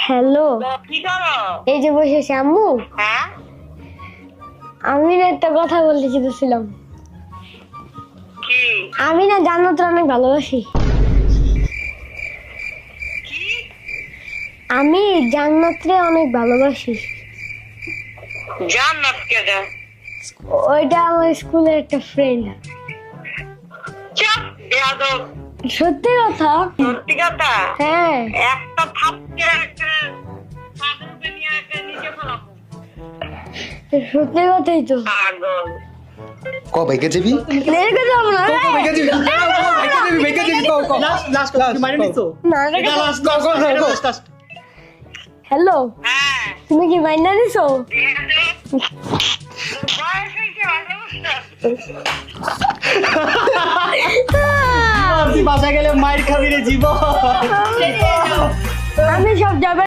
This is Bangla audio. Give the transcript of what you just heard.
হ্যালো, কি করো? এই যে বসেছি। আম্মু, হ্যাঁ, আমি না একটা কথা বলতে চেয়েছিলাম। কি আমি না জান্নাতরে অনেক ভালোবাসি। কি আমি জান্নাতরে অনেক ভালোবাসি। জান্নাত কেডা? ওইটা আমার স্কুলের একটা ফ্রেন্ড। চুপ বেয়াদব। সত্যি কথা। সত্যি কথা? হ্যাঁ, একটা থাপকে একটা পাগলকে নিয়ে একটা নিচে ফেলাবো। সত্যি কথাই তো। পাগল। ভাইকে যাবি রেখে যাবো না। ভাইকে যাবি ভাইকে যাবি লাস্ট মাইনে নিছো না, রেখে এটা যাবো। লাস্ট হ্যালো, হ্যাঁ, তুমি কি মাইনা দিছো? বেয়াদব। বয়স হয়েছে, ভালো বুঝছো? তুই বাসা গেলে মাইর খাবি রে জীবন আমি সব যাবে